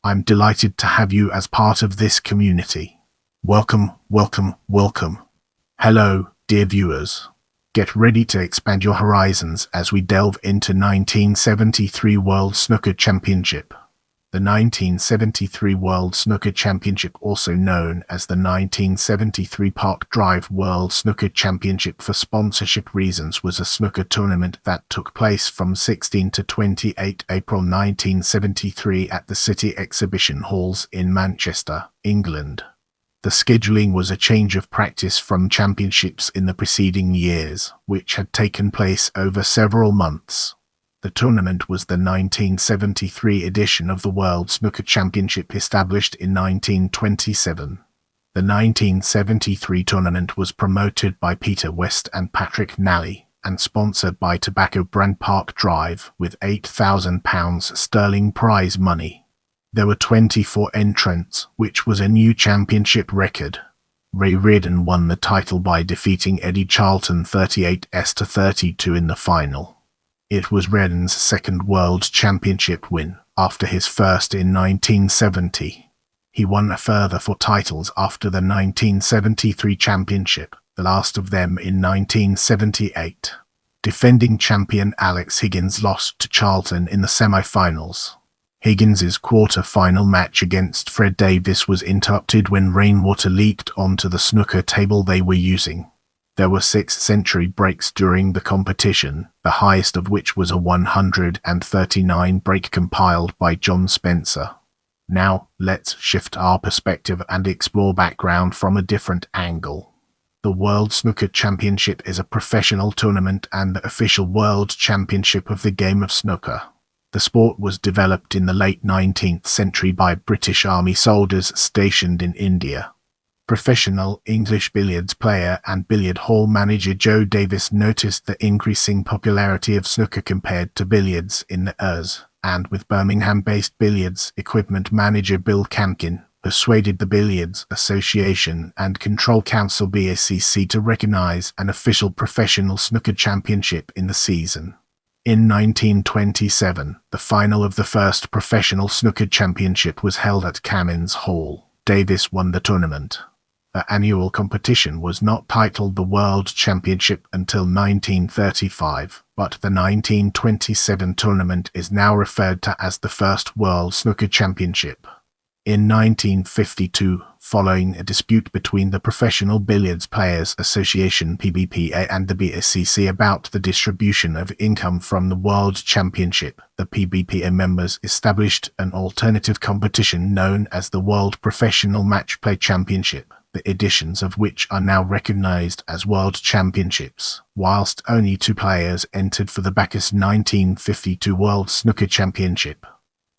I'm delighted to have you as part of this community. Welcome, welcome, welcome. Hello, dear viewers. Get ready to expand your horizons as we delve into 1973 World Snooker Championship. The 1973 World Snooker Championship, also known as the 1973 Park Drive World Snooker Championship for sponsorship reasons, was a snooker tournament that took place from 16 to 28 April 1973 at the City Exhibition Halls in Manchester, England. The scheduling was a change of practice from championships in the preceding years, which had taken place over several months. The tournament was the 1973 edition of the World Snooker Championship, established in 1927. The 1973 tournament was promoted by Peter West and Patrick Nally, and sponsored by tobacco brand Park Drive, with £8,000 sterling prize money. There were 24 entrants, which was a new championship record. Reardon won the title by defeating Eddie Charlton 38-32 in the final. It was Reardon's second World Championship win, after his first in 1970. He won a further 4 titles after the 1973 championship, the last of them in 1978. Defending champion Alex Higgins lost to Charlton in the semi-finals. Higgins's quarter-final match against Fred Davis was interrupted when rainwater leaked onto the snooker table they were using. There were 6 century breaks during the competition, the highest of which was a 139 break compiled by John Spencer. Now, let's shift our perspective and explore background from a different angle. The World Snooker Championship is a professional tournament and the official world championship of the game of snooker. The sport was developed in the late 19th century by British Army soldiers stationed in India. Professional English billiards player and billiard hall manager Joe Davis noticed the increasing popularity of snooker compared to billiards in the US, and with Birmingham-based billiards equipment manager Bill Camkin, persuaded the Billiards Association and Control Council BACC to recognize an official professional snooker championship in the season. In 1927, the final of the first professional snooker championship was held at Camins Hall. Davis won the tournament. The annual competition was not titled the World Championship until 1935, but the 1927 tournament is now referred to as the first World Snooker Championship. In 1952, following a dispute between the Professional Billiards Players Association (PBPA) and the BACC about the distribution of income from the World Championship, the PBPA members established an alternative competition known as the World Professional Match Play Championship, the editions of which are now recognized as World Championships, whilst only 2 players entered for the Bacchus 1952 World Snooker Championship.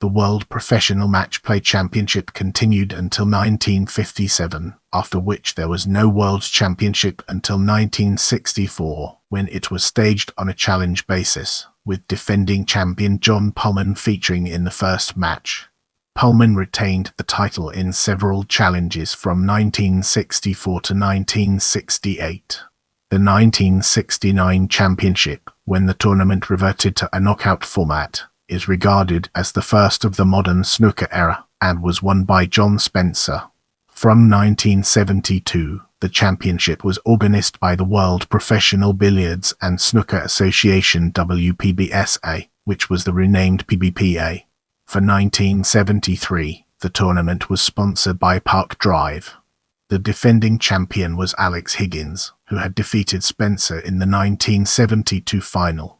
The World Professional Match Play Championship continued until 1957, after which there was no World Championship until 1964, when it was staged on a challenge basis, with defending champion John Pulman featuring in the first match. Pulman retained the title in several challenges from 1964 to 1968. The 1969 championship, when the tournament reverted to a knockout format, is regarded as the first of the modern snooker era, and was won by John Spencer. From 1972, the championship was organized by the World Professional Billiards and Snooker Association WPBSA, which was the renamed PBPA. For 1973, the tournament was sponsored by Park Drive. The defending champion was Alex Higgins, who had defeated Spencer in the 1972 final.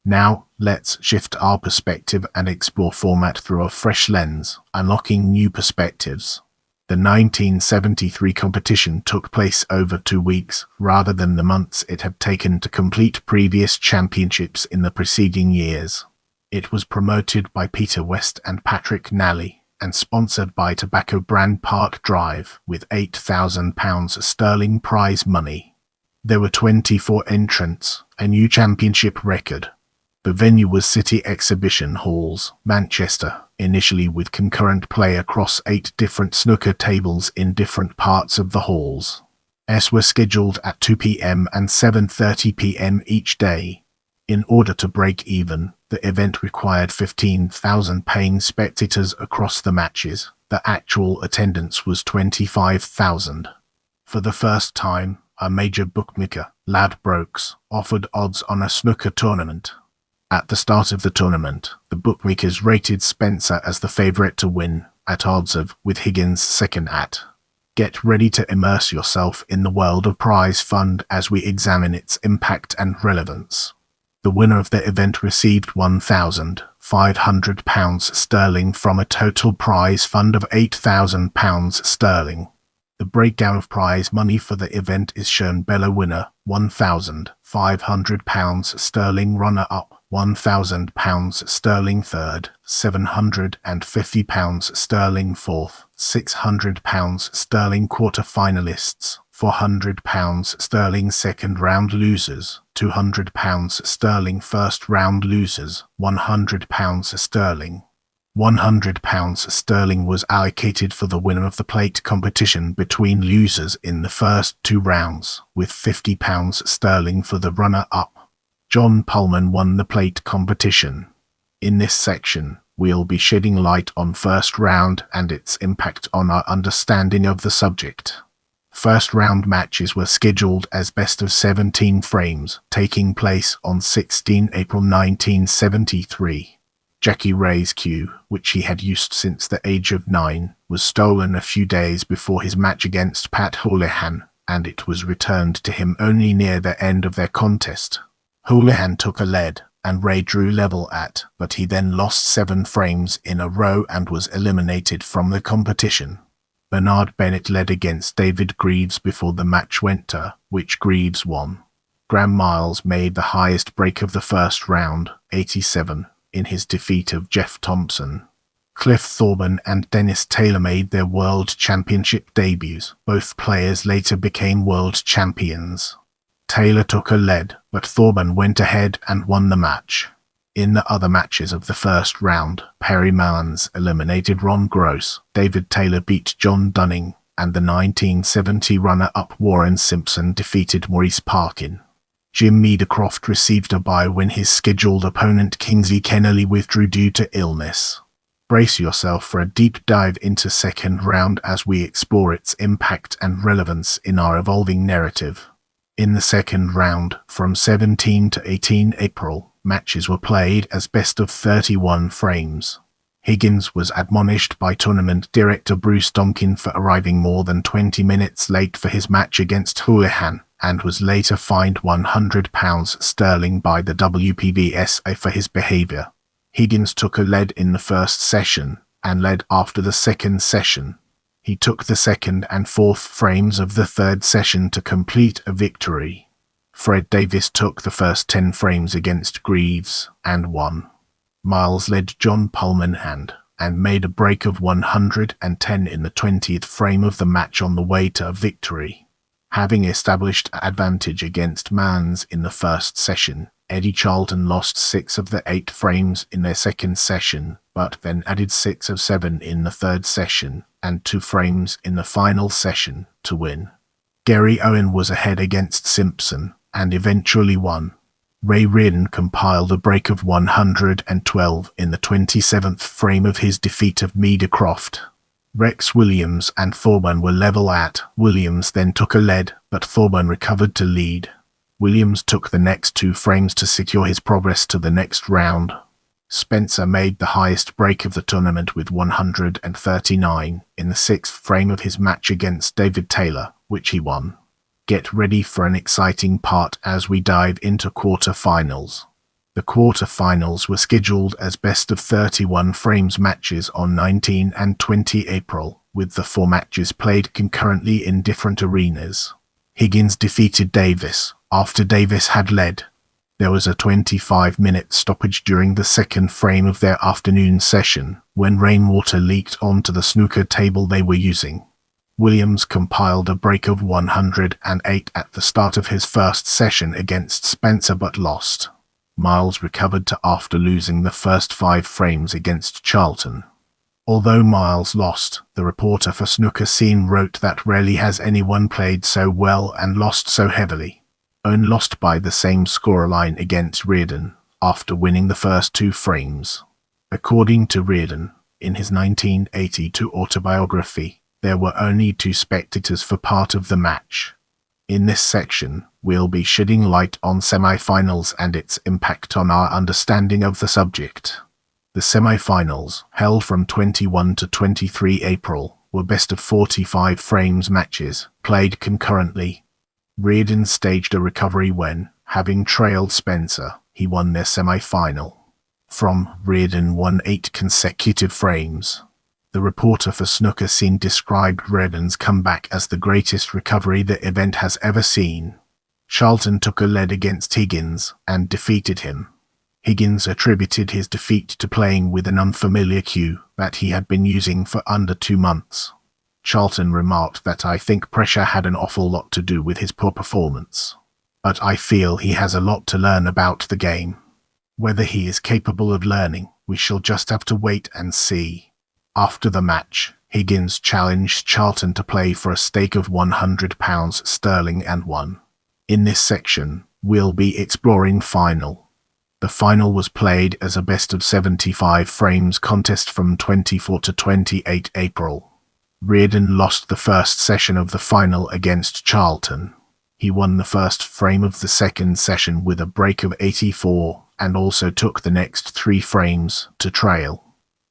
Now, let's shift our perspective and explore format through a fresh lens, unlocking new perspectives. The 1973 competition took place over 2 weeks, rather than the months it had taken to complete previous championships in the preceding years. It was promoted by Peter West and Patrick Nally, and sponsored by tobacco brand Park Drive, with £8,000 sterling prize money. There were 24 entrants, a new championship record. The venue was City Exhibition Halls, Manchester, initially with concurrent play across 8 different snooker tables in different parts of the halls. Were scheduled at 2 p.m. and 7:30 p.m. each day. In order to break even, the event required 15,000 paying spectators across the matches. The actual attendance was 25,000. For the first time, a major bookmaker, Ladbrokes, offered odds on a snooker tournament. At the start of the tournament, the bookmakers rated Spencer as the favorite to win, at odds of, with Higgins second at. Get ready to immerse yourself in the world of prize fund as we examine its impact and relevance. The winner of the event received £1,500 sterling from a total prize fund of £8,000 sterling. The breakdown of prize money for the event is shown below: winner, £1,500 sterling; runner-up, £1,000 sterling; third, £750 sterling; fourth, £600 sterling; quarter-finalists, £400 sterling; second round losers, £200 sterling; first round losers, £100 sterling. £100 sterling was allocated for the winner of the plate competition between losers in the first two rounds, with £50 sterling for the runner-up. John Pullman won the plate competition. In this section, we'll be shedding light on first round and its impact on our understanding of the subject. First round matches were scheduled as best of 17 frames, taking place on 16 April 1973. Jackie Ray's cue, which he had used since the age of 9, was stolen a few days before his match against Pat Houlihan, and it was returned to him only near the end of their contest. Houlihan took a lead, and Ray drew level at, but he then lost 7 frames in a row and was eliminated from the competition. Bernard Bennett led against David Greaves before the match went to, which Greaves won. Graham Miles made the highest break of the first round, 87, in his defeat of Jeff Thompson. Cliff Thorburn and Dennis Taylor made their World Championship debuts. Both players later became world champions. Taylor took a lead, but Thorburn went ahead and won the match. In the other matches of the first round, Perry Mallans eliminated Ron Gross, David Taylor beat John Dunning, and the 1970 runner-up Warren Simpson defeated Maurice Parkin. Jim Meadowcroft received a bye when his scheduled opponent Kingsley Kennelly withdrew due to illness. Brace yourself for a deep dive into second round as we explore its impact and relevance in our evolving narrative. In the second round, from 17 to 18 April, matches were played as best of 31 frames. Higgins was admonished by tournament director Bruce Donkin for arriving more than 20 minutes late for his match against Houlihan, and was later fined £100 sterling by the WPBSA for his behaviour. Higgins took a lead in the first session, and led after the second session. He took the second and fourth frames of the third session to complete a victory. Fred Davis took the first 10 frames against Greaves, and won. Miles led John Pullman and made a break of 110 in the 20th frame of the match on the way to a victory. Having established an advantage against Mans in the first session, Eddie Charlton lost 6 of the 8 frames in their second session, but then added 6 of 7 in the third session, and 2 frames in the final session, to win. Gary Owen was ahead against Simpson, and eventually won. Ray Reardon compiled a break of 112 in the 27th frame of his defeat of Meadowcroft. Rex Williams and Thorburn were level at. Williams then took a lead, but Thorburn recovered to lead. Williams took the next 2 frames to secure his progress to the next round. Spencer made the highest break of the tournament with 139 in the 6th frame of his match against David Taylor, which he won. Get ready for an exciting part as we dive into quarter-finals. The quarter-finals were scheduled as best of 31 frames matches on 19 and 20 April, with the 4 matches played concurrently in different arenas. Higgins defeated Davis, after Davis had led. There was a 25-minute stoppage during the second frame of their afternoon session, when rainwater leaked onto the snooker table they were using. Williams compiled a break of 108 at the start of his first session against Spencer but lost. Miles recovered to after losing the first 5 frames against Charlton. Although Miles lost, the reporter for Snooker Scene wrote that rarely has anyone played so well and lost so heavily. Owen lost by the same scoreline against Reardon after winning the first 2 frames. According to Reardon, in his 1982 autobiography, there were only 2 spectators for part of the match. In this section, we'll be shedding light on semi-finals and its impact on our understanding of the subject. The semi-finals, held from 21 to 23 April, were best of 45 frames matches, played concurrently. Reardon staged a recovery when, having trailed Spencer, he won their semi-final. From Reardon won 8 consecutive frames. The reporter for Snooker Scene described Reardon's comeback as the greatest recovery the event has ever seen. Charlton took a lead against Higgins and defeated him. Higgins attributed his defeat to playing with an unfamiliar cue that he had been using for under 2 months. Charlton remarked that I think pressure had an awful lot to do with his poor performance. But I feel he has a lot to learn about the game. Whether he is capable of learning, we shall just have to wait and see. After the match, Higgins challenged Charlton to play for a stake of £100 sterling and won. In this section, we'll be exploring final. The final was played as a best of 75 frames contest from 24 to 28 April. Reardon lost the first session of the final against Charlton. He won the first frame of the second session with a break of 84 and also took the next 3 frames to trail.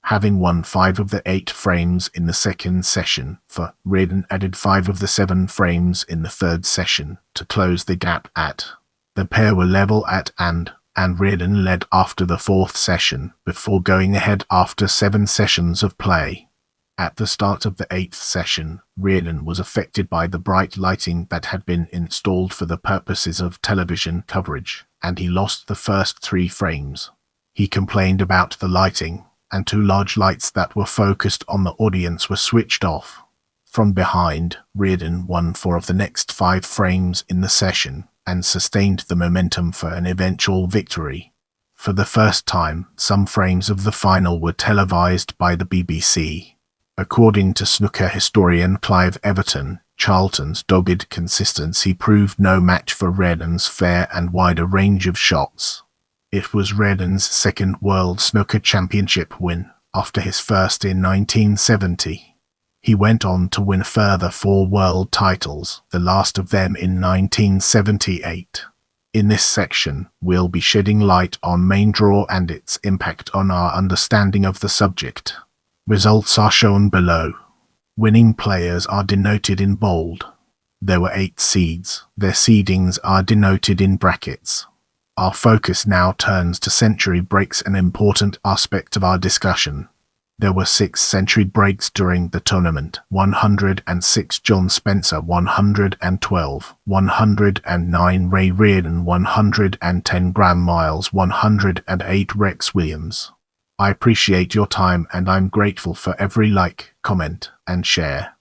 Having won 5 of the 8 frames in the second session, Reardon added 5 of the 7 frames in the third session to close the gap at. The pair were level at and Reardon led after the 4th session before going ahead after 7 sessions of play. At the start of the 8th session, Reardon was affected by the bright lighting that had been installed for the purposes of television coverage, and he lost the first 3 frames. He complained about the lighting, and 2 large lights that were focused on the audience were switched off. From behind, Reardon won 4 of the next 5 frames in the session, and sustained the momentum for an eventual victory. For the first time, some frames of the final were televised by the BBC. According to snooker historian Clive Everton, Charlton's dogged consistency proved no match for Reardon's fair and wider range of shots. It was Reardon's 2nd World Snooker Championship win, after his first in 1970. He went on to win a further 4 world titles, the last of them in 1978. In this section, we'll be shedding light on main draw and its impact on our understanding of the subject. Results are shown below. Winning players are denoted in bold. There were 8 seeds. Their seedings are denoted in brackets. Our focus now turns to century breaks, an important aspect of our discussion. There were 6 century breaks during the tournament: 106 John Spencer, 112, 109 Ray Reardon, 110 Graham Miles, 108 Rex Williams. I appreciate your time and I'm grateful for every like, comment, and share.